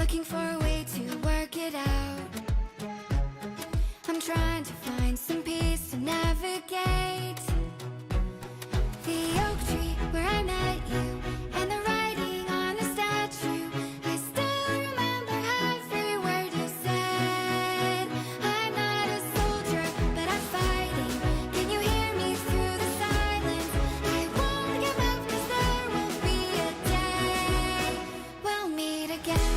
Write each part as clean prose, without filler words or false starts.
looking for a way to work it out. I'm trying to find some peace to navigate. The oak tree where I met you, and the writing on the statue. I still remember every word you said. I'm not a soldier, but I'm fighting. Can you hear me through the silence? I won't give up, 'cause there will be a day we'll meet again.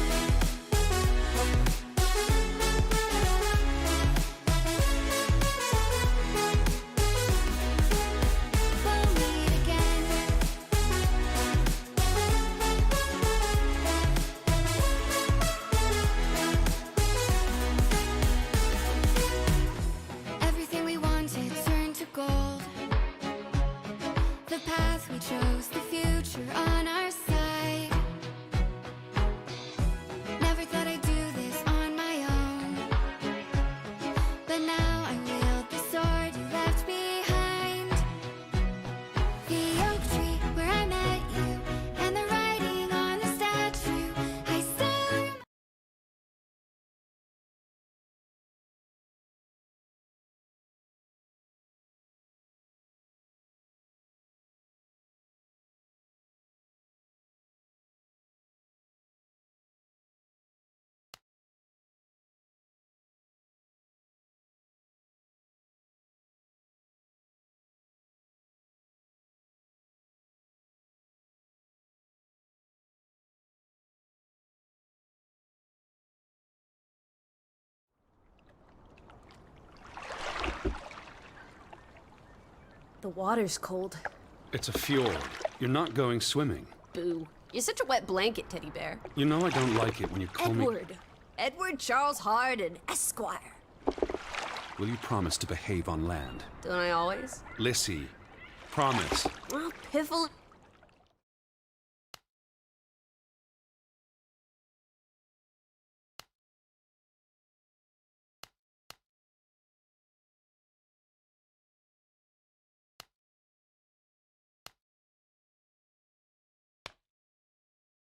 Everything we wanted turned to gold. The path we chose, the future on our side. Never thought I'd do this on my own, but now I wield the sword you left behind. The oak tree where I met you, and the writing on the statue. I still remember. The water's cold. It's a fjord. You're not going swimming. Boo. You're such a wet blanket, teddy bear. You know I don't like it when you call me... Edward. Edward Charles Hardin, Esquire. Will you promise to behave on land? Don't I always? Lissy, promise. Well, piffle.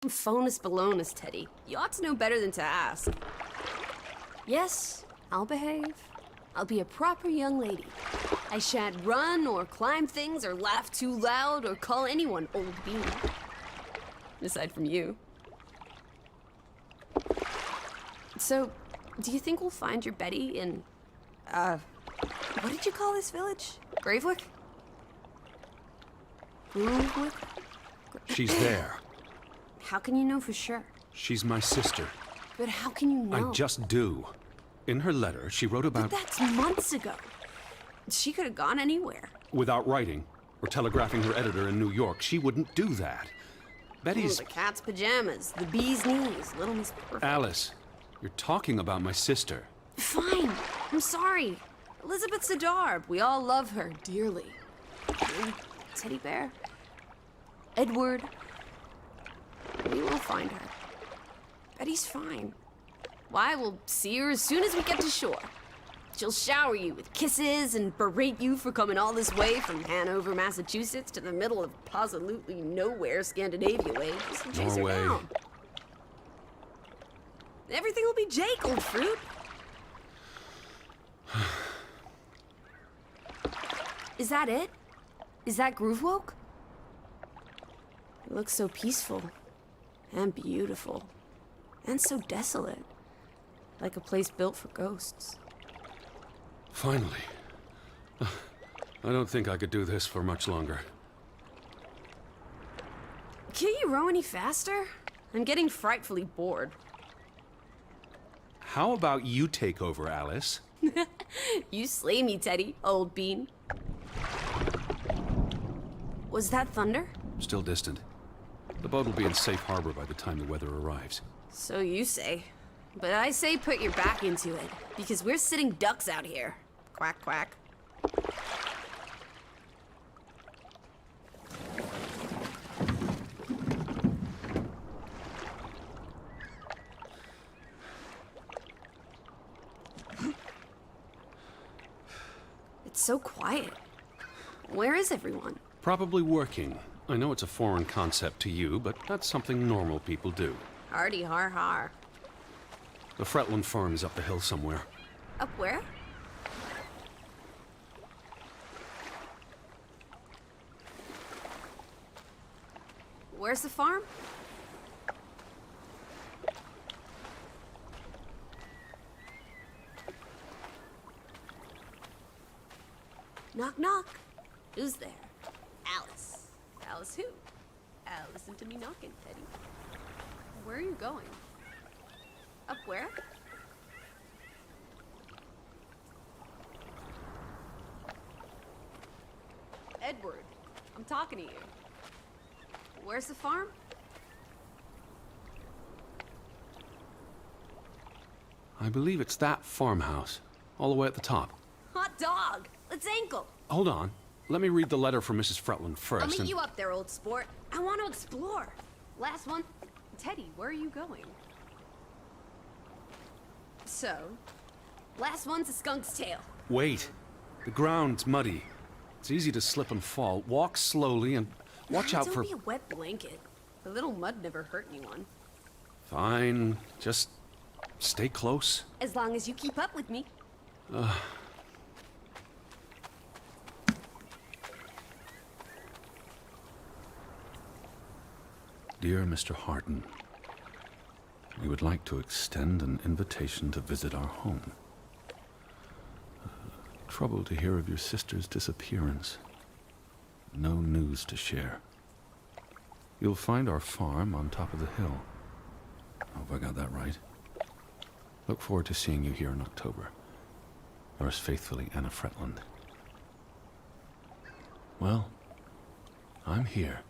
Phonus balonus, Teddy. You ought to know better than to ask. Yes, I'll behave. I'll be a proper young lady. I shan't run or climb things or laugh too loud or call anyone old bean. Aside from you. So, do you think we'll find your Betty in, what did you call this village? Gravewick? Gravewick? She's there. How can you know for sure? She's my sister. But how can you know? I just do. In her letter, she wrote about... But that's months ago. She could have gone anywhere. Without writing or telegraphing her editor in New York, she wouldn't do that. Betty's... The cat's pajamas, the bee's knees, Little Miss Perfect. Alice, you're talking about my sister. Fine. I'm sorry. Elizabeth Sidarb. We all love her dearly. And Teddy Bear. Edward. We will find her. Betty's fine. Why, we'll see her as soon as we get to shore. She'll shower you with kisses and berate you for coming all this way from Hanover, Massachusetts to the middle of absolutely nowhere Scandinavia way just to chase her Norway. down. Everything will be Jake, old fruit. Is that it? Is that Groovewoke? It looks so peaceful and beautiful and so desolate, like a place built for ghosts. Finally. I don't think I could do this for much longer. Can't you row any faster? I'm getting frightfully bored. How about you take over, Alice? You slay me, Teddy, old bean. Was that thunder? Still distant. The boat will be in safe harbor by the time the weather arrives. So you say. But I say put your back into it, because we're sitting ducks out here. Quack, quack. It's so quiet. Where is everyone? Probably working. I know it's a foreign concept to you, but that's something normal people do. Hardy har har. The Fretland farm is up the hill somewhere. Up where? Where's the farm? Knock, knock. Who's there? Alice. Alice who? Listen to me knocking, Teddy. Where are you going? Up where? Edward, I'm talking to you. Where's the farm? I believe it's that farmhouse, all the way at the top. Hot dog! Let's ankle! Hold on. Let me read the letter from Mrs. Fretland first. I'll meet and- you up there, old sport. I want to explore. Last one. Teddy, where are you going? So, last one's a skunk's tail. Wait. The ground's muddy. It's easy to slip and fall. Walk slowly and watch out Don't for... be a wet blanket. A little mud never hurt anyone. Fine. Just stay close. As long as you keep up with me. Dear Mr. Harden, we would like to extend an invitation to visit our home. Troubled to hear of your sister's disappearance. No news to share. You'll find our farm on top of the hill. I hope I got that right. Look forward to seeing you here in October. Yours faithfully, Anna Fretland. Well, I'm here.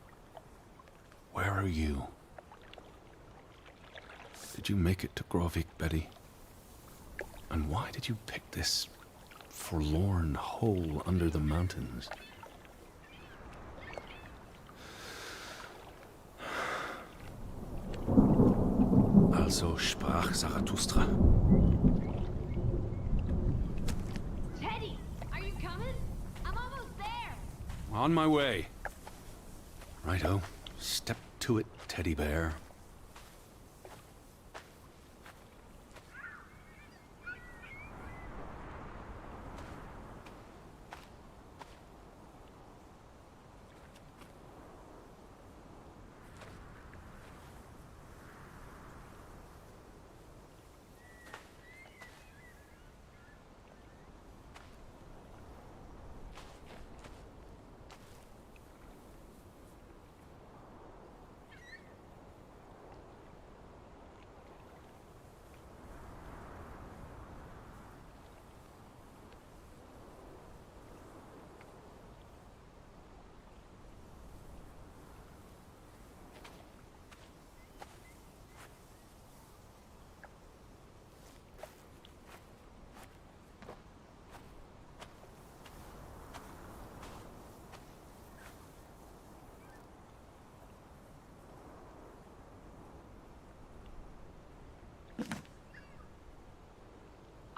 Where are you? Did you make it to Grovik, Betty? And why did you pick this forlorn hole under the mountains? Also sprach Zarathustra. Teddy, are you coming? I'm almost there. On my way. Righto. Step to it, teddy bear.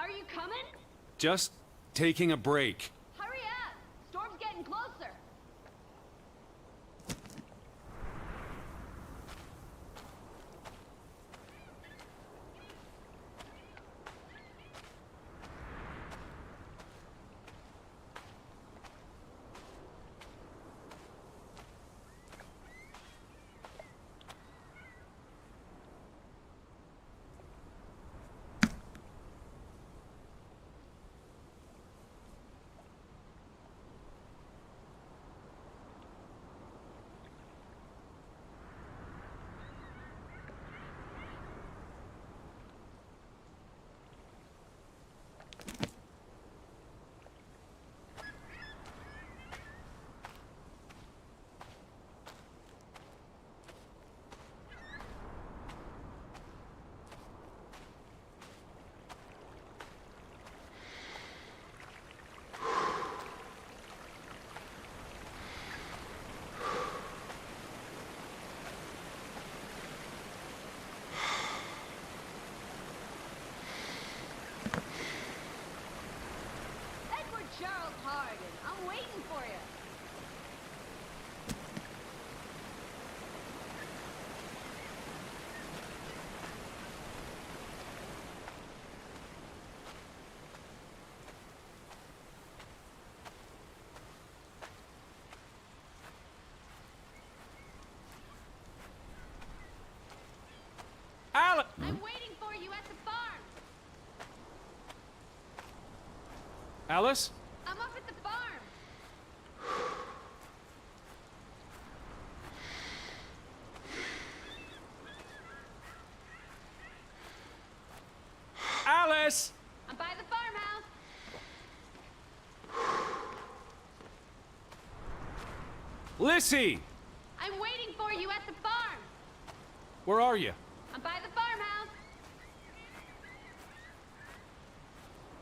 Are you coming? Just taking a break. Hurry up! Storm's getting closer. What? I'm waiting for you at the farm. Alice? I'm up at the farm. Alice! I'm by the farmhouse. Lissy! I'm waiting for you at the farm. Where are you? I'm by the farmhouse.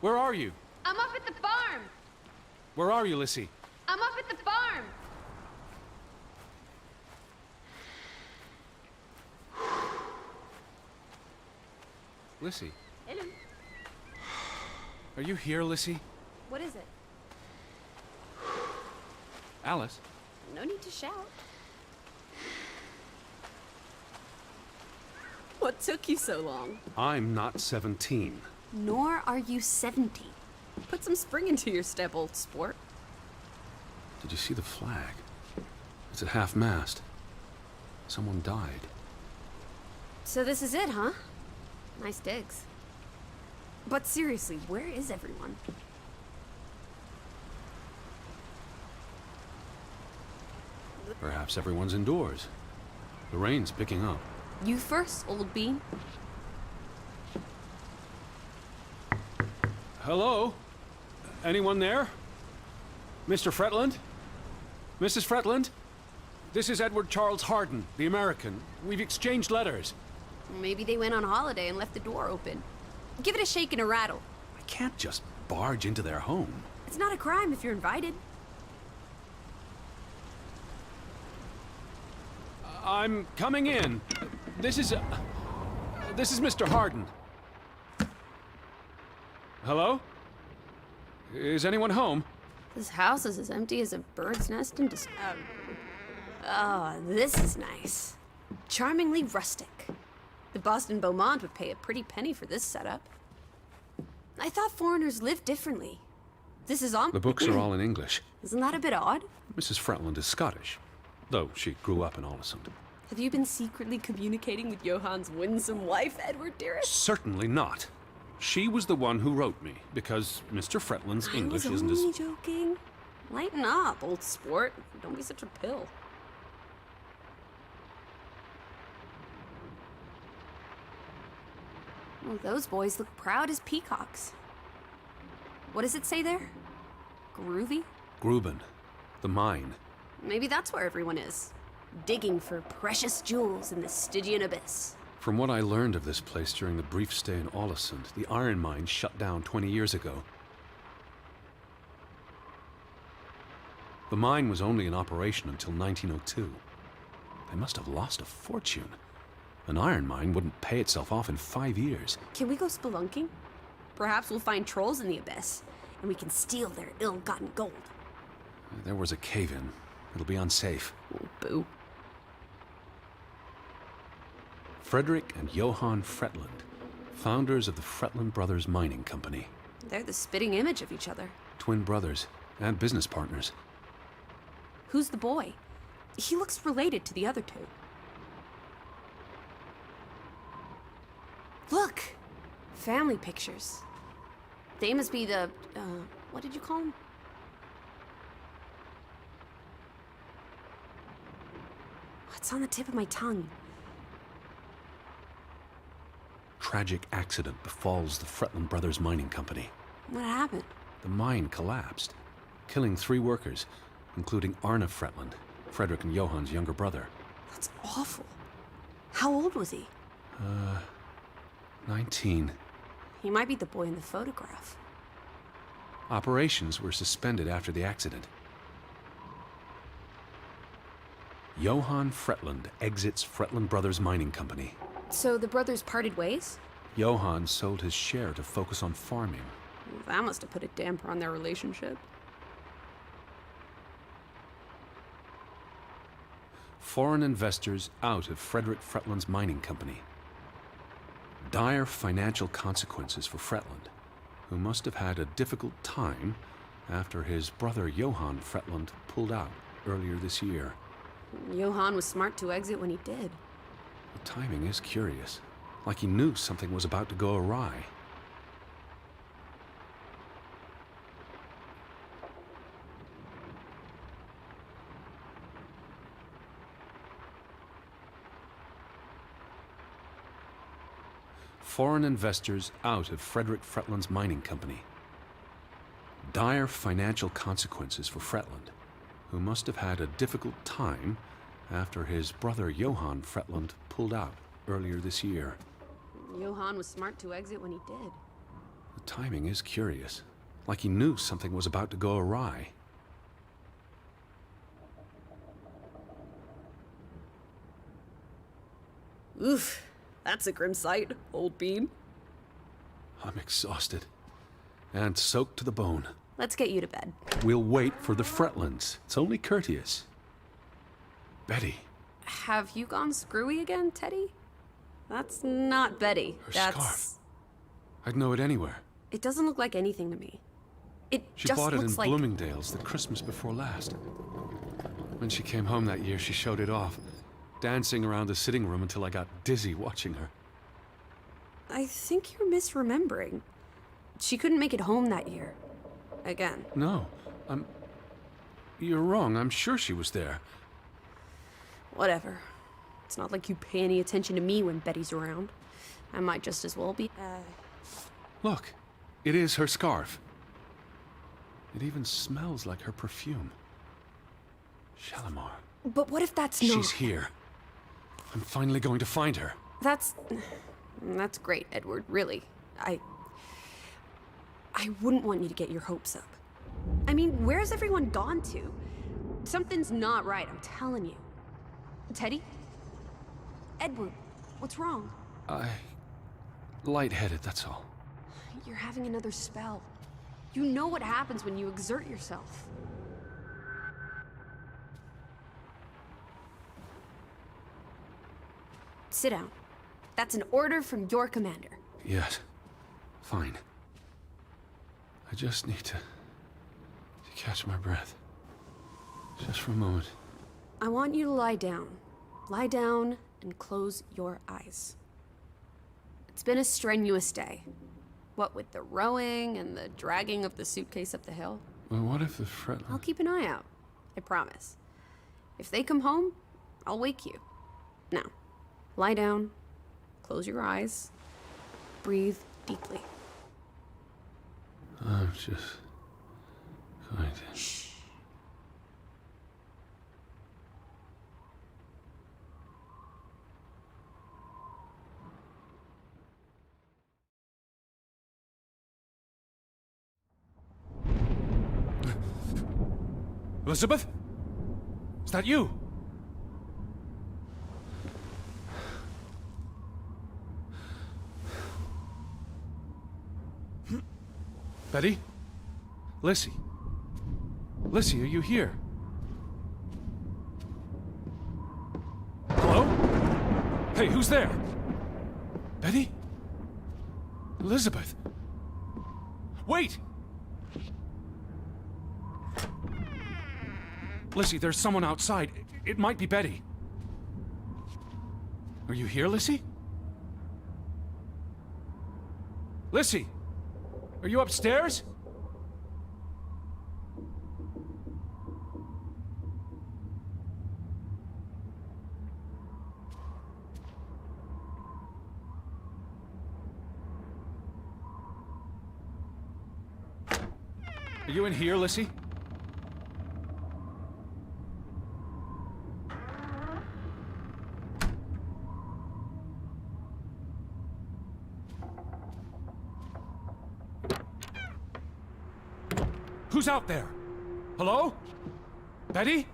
Where are you? I'm up at the farm. Where are you, Lissy? I'm up at the farm. Lissy? Hello. Are you here, Lissy? What is it? Alice? No need to shout. What took you so long? I'm not 17. Nor are you 70. Put some spring into your step, old sport. Did you see the flag? It's at half-mast. Someone died. So this is it, huh? Nice digs. But seriously, where is everyone? Perhaps everyone's indoors. The rain's picking up. You first, old bean. Hello? Anyone there? Mr. Fretland? Mrs. Fretland? This is Edward Charles Harden, the American. We've exchanged letters. Maybe they went on holiday and left the door open. Give it a shake and a rattle. I can't just barge into their home. It's not a crime if you're invited. I'm coming in. This is Mr. Harden. Hello? Is anyone home? This house is as empty as a bird's nest in this is nice. Charmingly rustic. The Boston Beaumont would pay a pretty penny for this setup. I thought foreigners lived differently. This is on. The books are all in English. Isn't that a bit odd? Mrs. Fretland is Scottish, though she grew up in Olesund. Have you been secretly communicating with Johann's winsome wife, Edward, dearest? Certainly not. She was the one who wrote me, because Mr. Fretland's English isn't I was as... only joking. Lighten up, old sport. Don't be such a pill. Well, those boys look proud as peacocks. What does it say there? Groovy? Gruben. The mine. Maybe that's where everyone is. Digging for precious jewels in the Stygian abyss. From what I learned of this place during the brief stay in Olesund, the iron mine shut down 20 years ago. The mine was only in operation until 1902. They must have lost a fortune. An iron mine wouldn't pay itself off in 5 years. Can we go spelunking? Perhaps we'll find trolls in the abyss, and we can steal their ill-gotten gold. There was a cave-in. It'll be unsafe. Oh, boo. Frederick and Johann Fretland, founders of the Fretland Brothers Mining Company. They're the spitting image of each other. Twin brothers and business partners. Who's the boy? He looks related to the other two. Look! Family pictures. They must be the, what did you call them? It's on the tip of my tongue. Tragic accident befalls the Fretland Brothers Mining Company. What happened? The mine collapsed, killing 3 workers, including Arne Fretland, Frederick and Johann's younger brother. That's awful. How old was he? 19. He might be the boy in the photograph. Operations were suspended after the accident. Johann Fretland exits Fretland Brothers Mining Company. So the brothers parted ways? Johann sold his share to focus on farming. That must have put a damper on their relationship. Foreign investors out of Frederick Fretland's mining company. Dire financial consequences for Fretland, who must have had a difficult time after his brother Johann Fretland pulled out earlier this year. Johann was smart to exit when he did. The timing is curious. like he knew something was about to go awry. Foreign investors out of Frederick Fretland's mining company. Dire financial consequences for Fretland, who must have had a difficult time after his brother Johann Fretland pulled out earlier this year. Johann was smart to exit when he did. The timing is curious, like he knew something was about to go awry. Oof, that's a grim sight, old bean. I'm exhausted and soaked to the bone. Let's get you to bed. We'll wait for the Fretlands. It's only courteous. Betty. Have you gone screwy again, Teddy? That's not Betty. Her That's... scarf. I'd know it anywhere. It doesn't look like anything to me. It She just bought it in looks like... Bloomingdale's the Christmas before last. When she came home that year, she showed it off, dancing around the sitting room until I got dizzy watching her. I think you're misremembering. She couldn't make it home that year. Again. No, You're wrong. I'm sure she was there. Whatever. It's not like you pay any attention to me when Betty's around. I might just as well be... Look, it is her scarf. It even smells like her perfume. Shalimar. But what if that's not... She's here. I'm finally going to find her. That's great, Edward, really. I wouldn't want you to get your hopes up. I mean, where's everyone gone to? Something's not right, I'm telling you. Teddy? Edward, what's wrong? Lightheaded, that's all. You're having another spell. You know what happens when you exert yourself. Sit down. That's an order from your commander. Yes. Fine. I just need to catch my breath. Just for a moment. I want you to lie down. Lie down and close your eyes. It's been a strenuous day. What with the rowing and the dragging of the suitcase up the hill. Well, what if the Fretland... I'll keep an eye out. I promise. If they come home, I'll wake you. Now, lie down, close your eyes, breathe deeply. I'm just going to... Shh. Elizabeth? Is that you? Betty? Lissy? Lissy, are you here? Hello? Hey, who's there? Betty? Elizabeth? Wait! Lissy, there's someone outside. It might be Betty. Are you here, Lissy? Lissy! Are you upstairs? Are you in here, Lissy? Who's out there? Hello? Betty?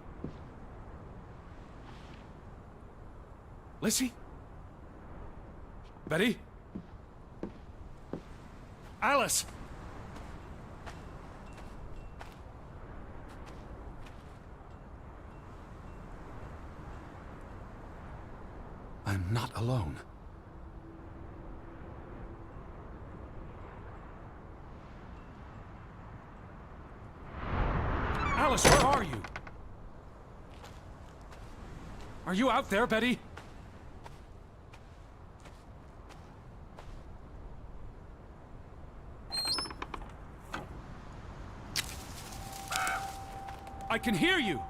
Lissy? Betty? Alice! I'm not alone. Alice, where are you? Are you out there, Betty? I can hear you!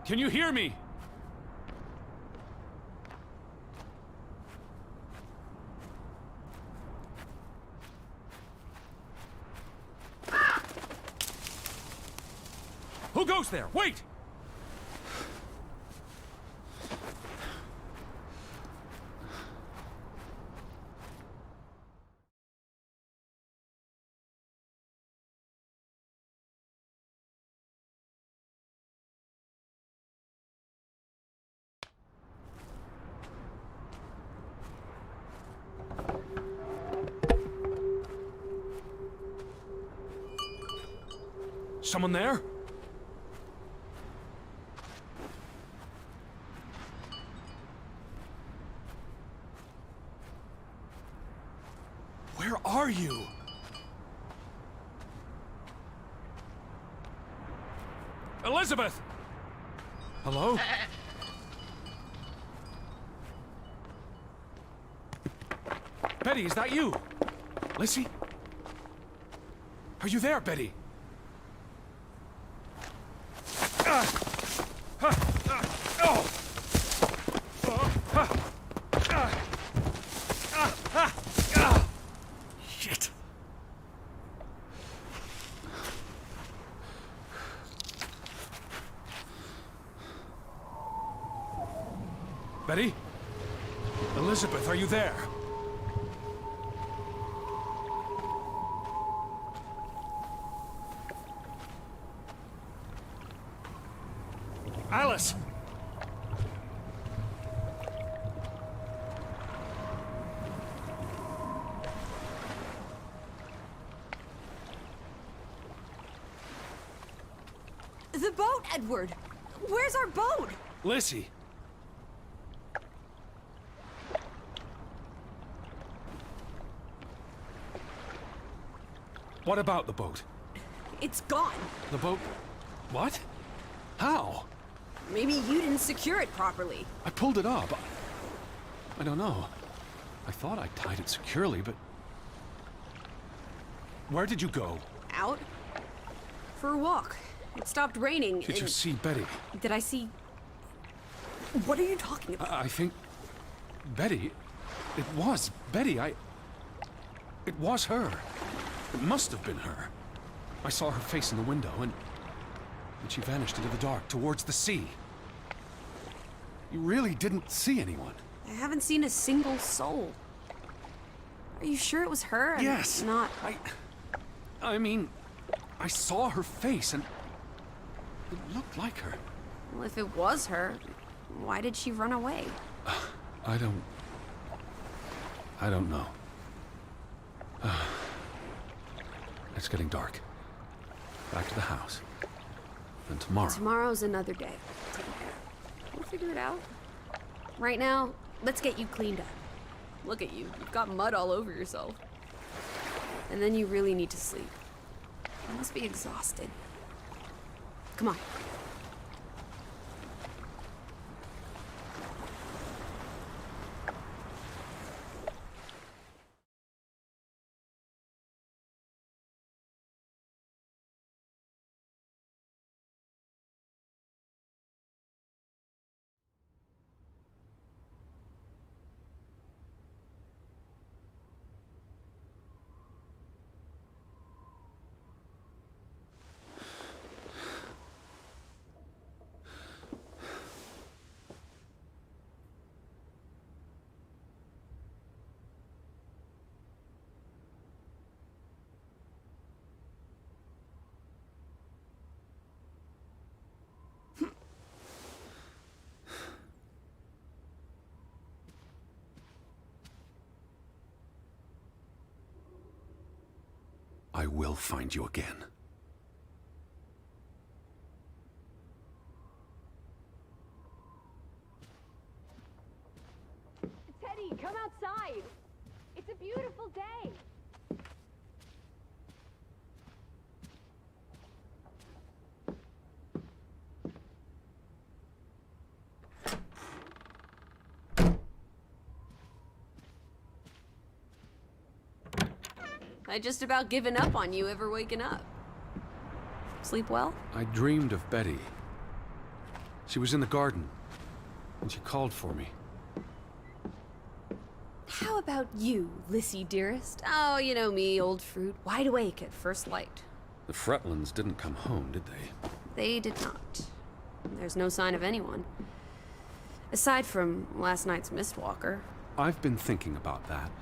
Can you hear me? Who goes there? Wait! Someone there? Where are you? Elizabeth! Hello? Betty, is that you? Lizzie? Are you there, Betty? Shit. Betty? Elizabeth, are you there? Alice! The boat, Edward! Where's our boat? Lizzie! What about the boat? It's gone. The boat... What? How? Maybe you didn't secure it properly. I pulled it up. I don't know. I thought I tied it securely, but... Where did you go? Out? For a walk. It stopped raining. Did you see Betty? Did I see... What are you talking about? I think... Betty... It was Betty. It was her. It must have been her. I saw her face in the window, and she vanished into the dark, towards the sea. You really didn't see anyone? I haven't seen a single soul. Are you sure it was her and Yes. not... I mean, I saw her face, and it looked like her. Well, if it was her, why did she run away? I don't know. It's getting dark. Back to the house. Then tomorrow. Tomorrow's another day. We'll figure it out. Right now, let's get you cleaned up. Look at you. You've got mud all over yourself. And then you really need to sleep. You must be exhausted. Come on. I will find you again. Teddy, come outside. It's a beautiful day. I just about given up on you ever waking up. Sleep well? I dreamed of Betty. She was in the garden, and she called for me. How about you, Lissy dearest? Oh, you know me, old fruit, wide awake at first light. The Fretlands didn't come home, did they? They did not. There's no sign of anyone. Aside from last night's Mistwalker. I've been thinking about that.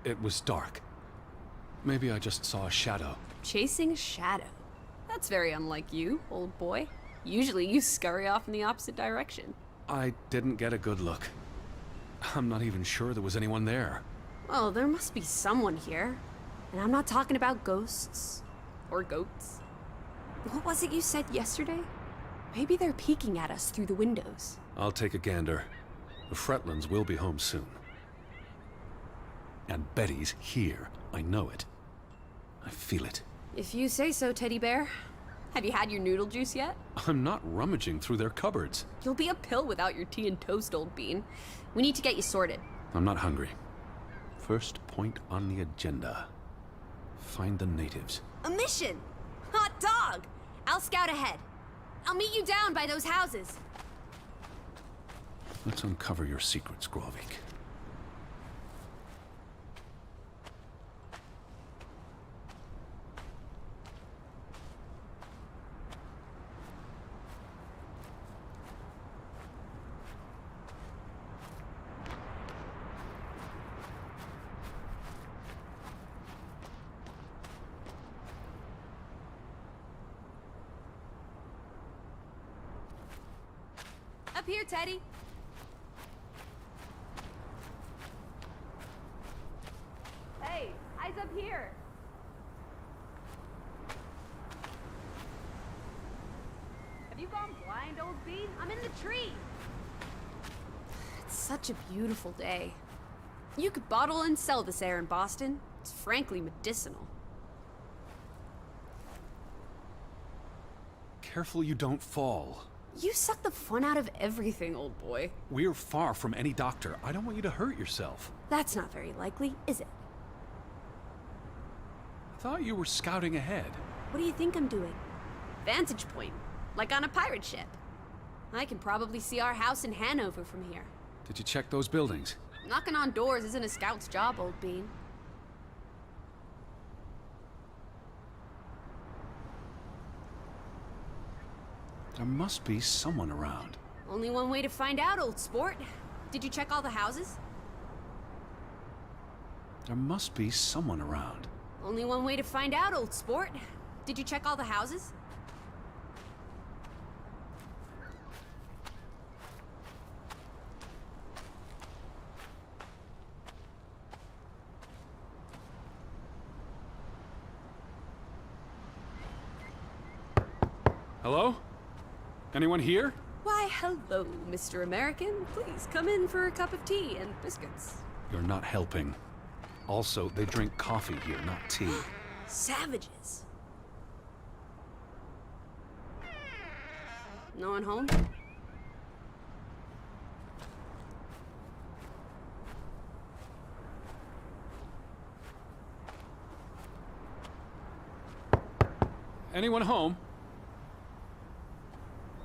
It was dark. Maybe I just saw a shadow. Chasing a shadow. That's very unlike you, old boy. Usually you scurry off in the opposite direction. I didn't get a good look. I'm not even sure there was anyone there. Well, there must be someone here. And I'm not talking about ghosts. Or goats. What was it you said yesterday? Maybe they're peeking at us through the windows. I'll take a gander. The Fretlands will be home soon. And Betty's here. I know it. I feel it. If you say so, teddy bear. Have you had your noodle juice yet? I'm not rummaging through their cupboards. You'll be a pill without your tea and toast, old bean. We need to get you sorted. I'm not hungry. First point on the agenda. Find the natives. A mission! Hot dog! I'll scout ahead. I'll meet you down by those houses. Let's uncover your secrets, Grovik. Up here, Teddy. Hey, eyes up here. Have you gone blind, old bean? I'm in the tree. It's such a beautiful day. You could bottle and sell this air in Boston. It's frankly medicinal. Careful you don't fall. You suck the fun out of everything, old boy. We're far from any doctor. I don't want you to hurt yourself. That's not very likely, is it? I thought you were scouting ahead. What do you think I'm doing? Vantage point, like on a pirate ship. I can probably see our house in Hanover from here. Did you check those buildings? Knocking on doors isn't a scout's job, old bean. There must be someone around. Only one way to find out, old sport. Did you check all the houses? There must be someone around. Only one way to find out, old sport. Did you check all the houses? Hello? Anyone here? Why, hello, Mr. American. Please come in for a cup of tea and biscuits. You're not helping. Also, they drink coffee here, not tea. Savages. No one home? Anyone home?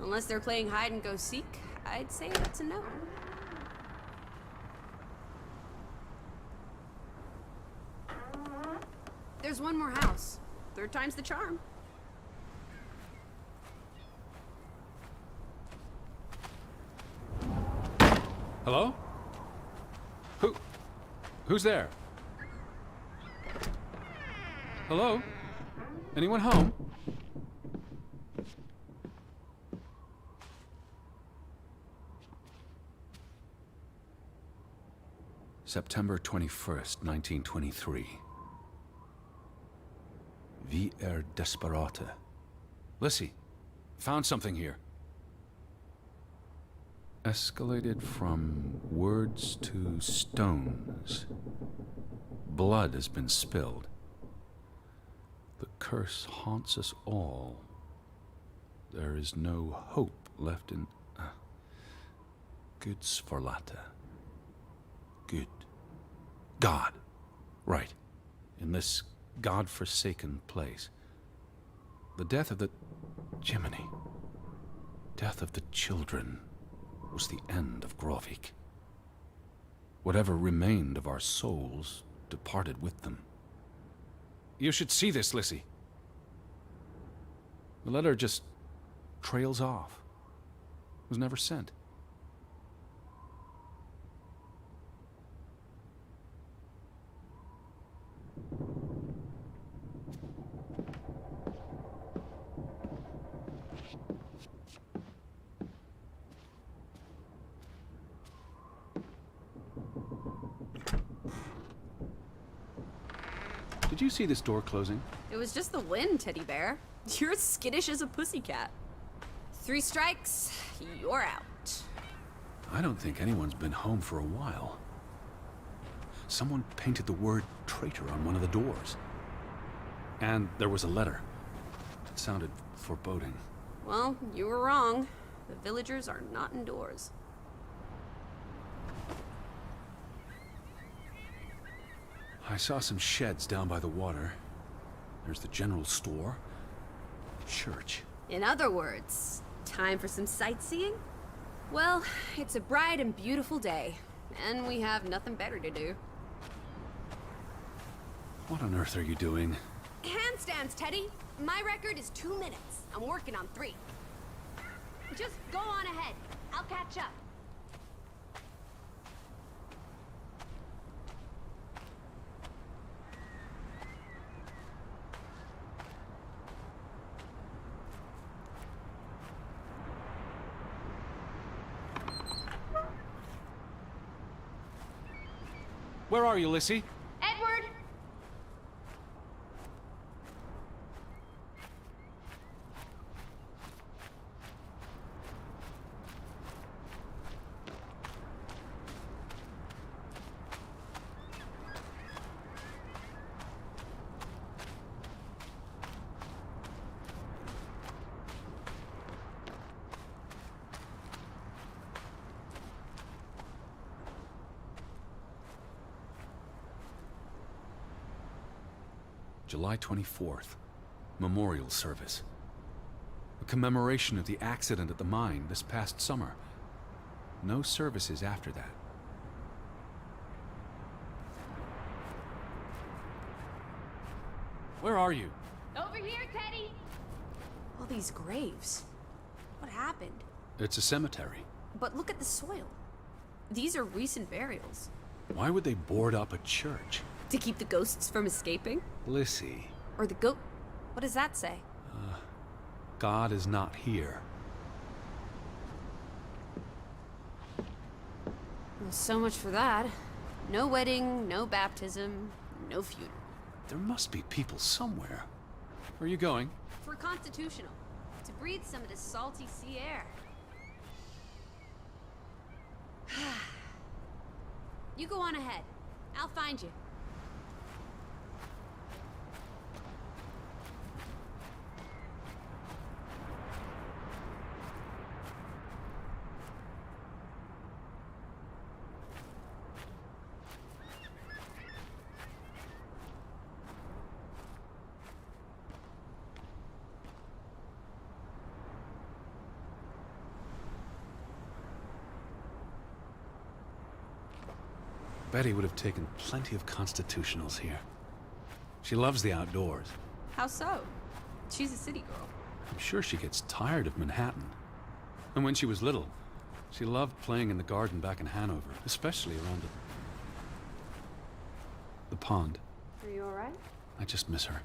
Unless they're playing hide and go seek, I'd say that's a no. There's one more house. Third time's the charm. Hello? Who's there? Hello? Anyone home? September 21st, 1923. Vi desperate. Lissy, found something here. Escalated from words to stones. Blood has been spilled. The curse haunts us all. There is no hope left in... Good Sforlata. Good. God. Right. In this God-forsaken place. The death of the... Jiminy. Death of the children was the end of Grovik. Whatever remained of our souls departed with them. You should see this, Lissy. The letter just trails off. Was never sent. Did you see this door closing? It was just the wind, Teddy Bear. You're as skittish as a pussycat. 3 strikes, you're out. I don't think anyone's been home for a while. Someone painted the word traitor on one of the doors. And there was a letter. It sounded foreboding. Well, you were wrong. The villagers are not indoors. I saw some sheds down by the water. There's the general store. Church. In other words, time for some sightseeing? Well, it's a bright and beautiful day, and we have nothing better to do. What on earth are you doing? Handstands, Teddy! My record is 2 minutes. I'm working on 3. Just go on ahead. I'll catch up. Where are you, Lissy? Edward! July 24th. Memorial service. A commemoration of the accident at the mine this past summer. No services after that. Where are you? Over here, Teddy! All these graves. What happened? It's a cemetery. But look at the soil. These are recent burials. Why would they board up a church? To keep the ghosts from escaping? Lissy. Or the goat... What does that say? God is not here. Well, so much for that. No wedding, no baptism, no funeral. There must be people somewhere. Where are you going? For constitutional. To breathe some of this salty sea air. You go on ahead. I'll find you. Betty would have taken plenty of constitutionals here. She loves the outdoors. How so? She's a city girl. I'm sure she gets tired of Manhattan. And when she was little, she loved playing in the garden back in Hanover, especially around the pond. Are you alright? I just miss her.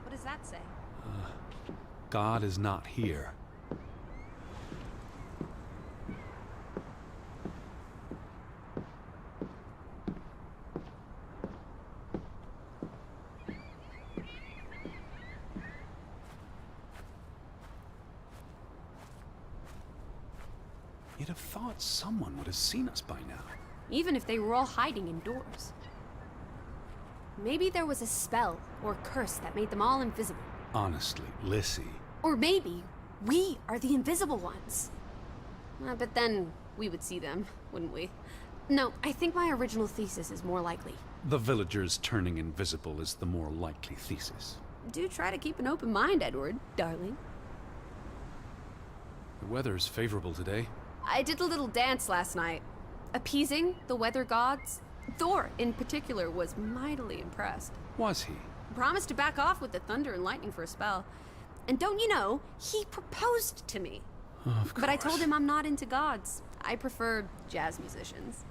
What does that say? God is not here. You'd have thought someone would have seen us by now. Even if they were all hiding indoors. Maybe there was a spell or curse that made them all invisible. Honestly, Lissy. Or maybe we are the invisible ones. But then we would see them, wouldn't we? No, I think my original thesis is more likely. The villagers turning invisible is the more likely thesis. Do try to keep an open mind, Edward, darling. The weather's favorable today. I did a little dance last night, appeasing the weather gods. Thor, in particular, was mightily impressed. Was he? Promised to back off with the thunder and lightning for a spell. And don't you know, he proposed to me. Of course. But I told him I'm not into gods. I prefer jazz musicians.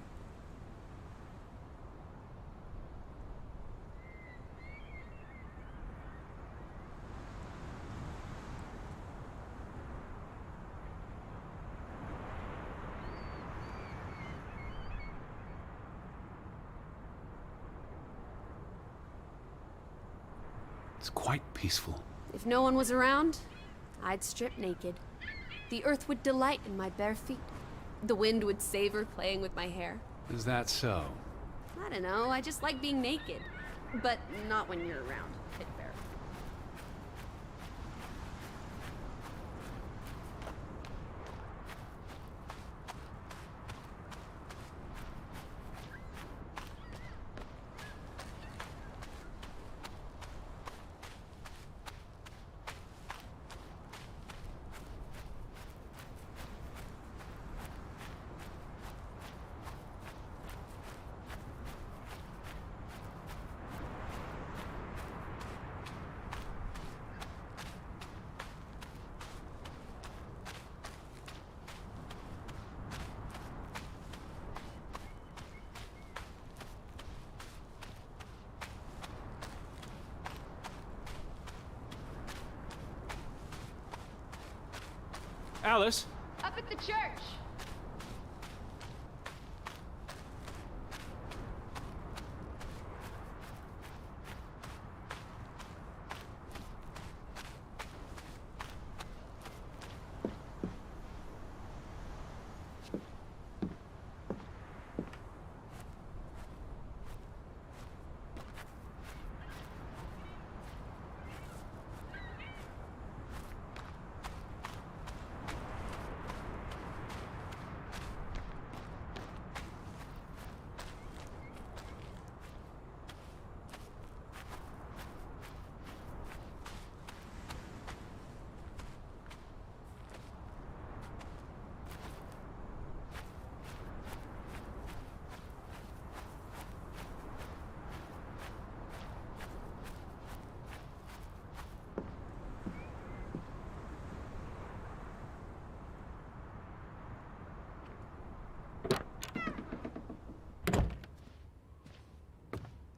It's quite peaceful. If no one was around, I'd strip naked. The earth would delight in my bare feet. The wind would savor playing with my hair. Is that so? I don't know, I just like being naked. But not when you're around, Pit Bear. Alice? Up at the church.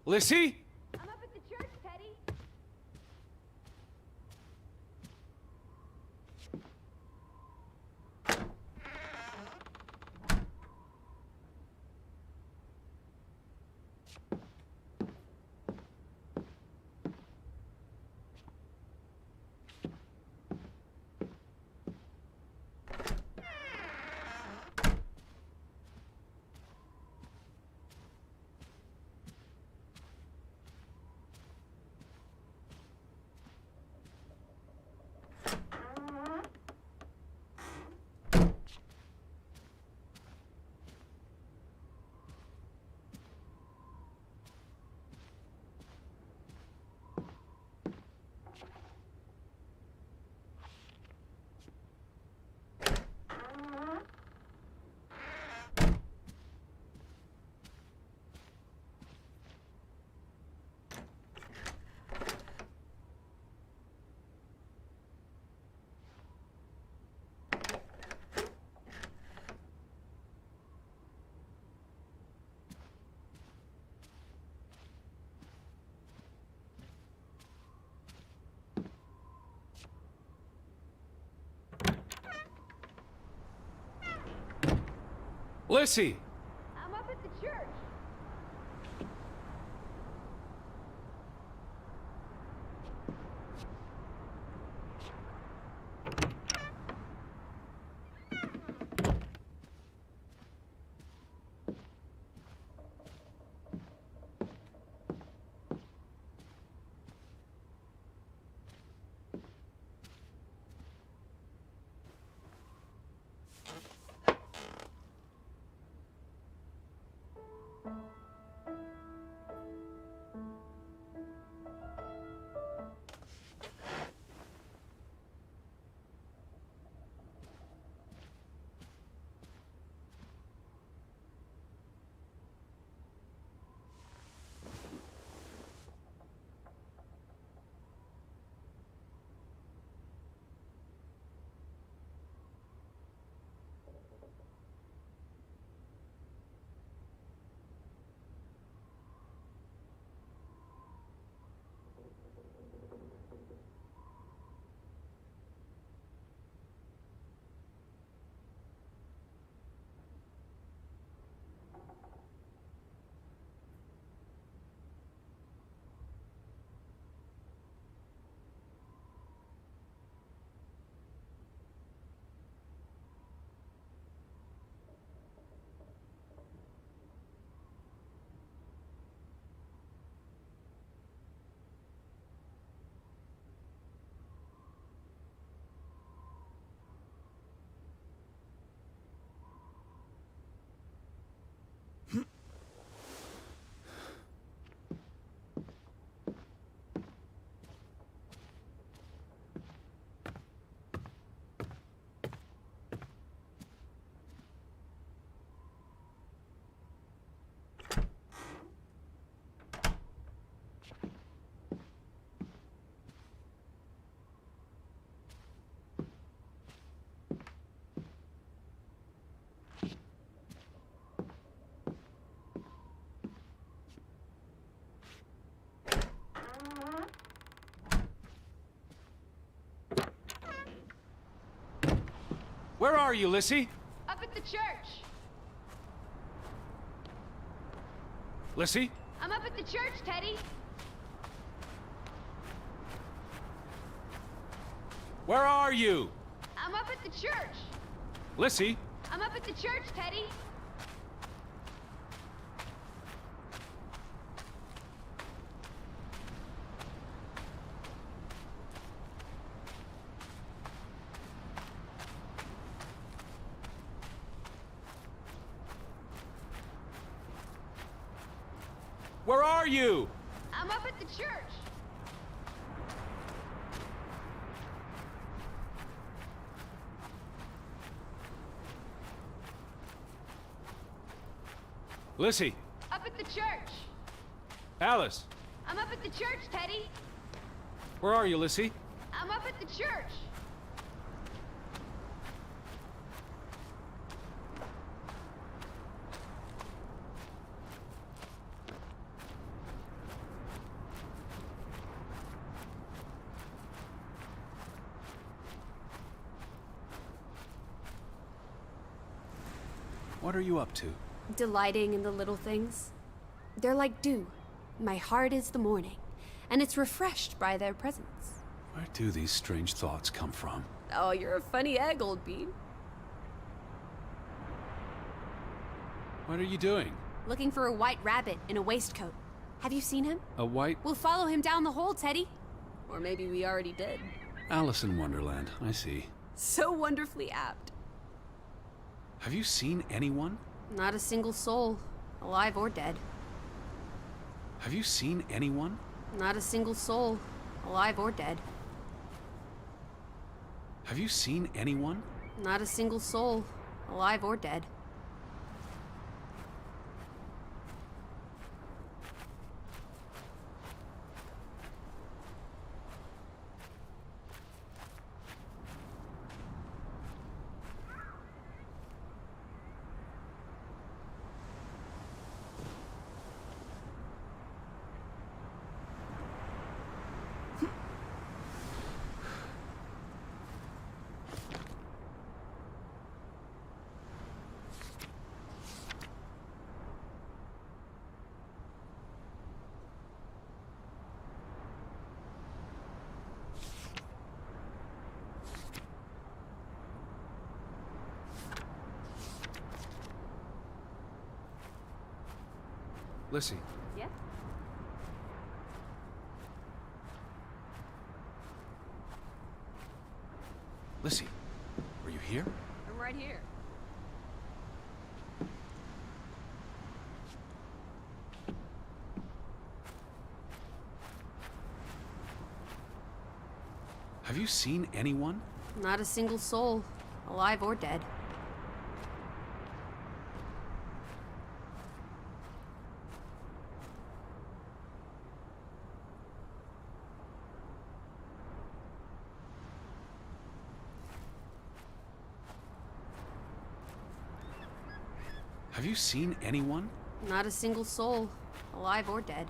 Lissy? I'm up at the church, Teddy. Lissy! I'm up at the church. Where are you, Lissy? Up at the church. Lissy? I'm up at the church, Teddy. Where are you? I'm up at the church. Lissy? I'm up at the church, Teddy. Where are you? I'm up at the church. Lissy? Up at the church. Alice? I'm up at the church, Teddy. Where are you, Lissy? I'm up at the church. What are you up to? Delighting in the little things. They're like dew. My heart is the morning, and it's refreshed by their presence. Where do these strange thoughts come from? Oh, you're a funny egg, old bean. What are you doing? Looking for a white rabbit in a waistcoat. Have you seen him? A white We'll follow him down the hole, Teddy. Or maybe we already did. Alice in Wonderland, I see. So wonderfully apt. Have you seen anyone? Not a single soul, alive or dead. Have you seen anyone? Not a single soul, alive or dead. Have you seen anyone? Not a single soul, alive or dead. Lissy, Yeah? Lissy, are you here? I'm right here. Have you seen anyone? Not a single soul, alive or dead. Have you seen anyone? Not a single soul, alive or dead.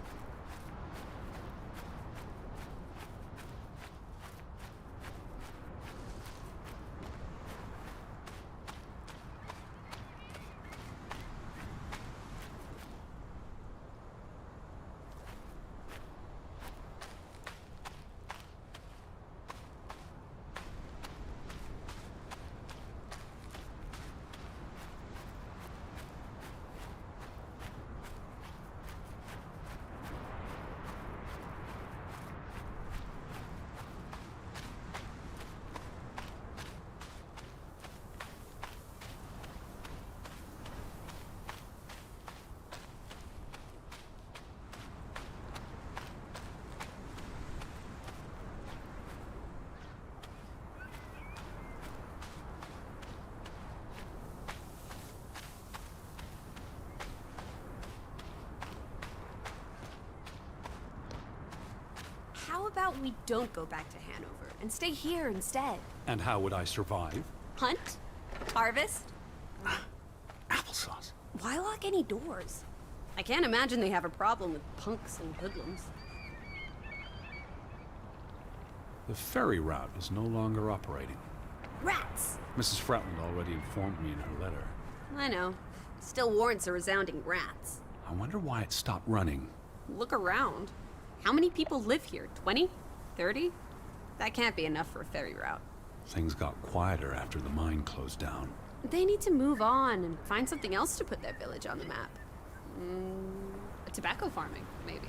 How about we don't go back to Hanover and stay here instead? And how would I survive? Hunt? Harvest? Applesauce. Why lock any doors? I can't imagine they have a problem with punks and hoodlums. The ferry route is no longer operating. Rats! Mrs. Fretland already informed me in her letter. I know. Still warrants a resounding rats. I wonder why it stopped running. Look around. How many people live here? 20? 30? That can't be enough for a ferry route. Things got quieter after the mine closed down. They need to move on and find something else to put their village on the map. Tobacco farming, maybe.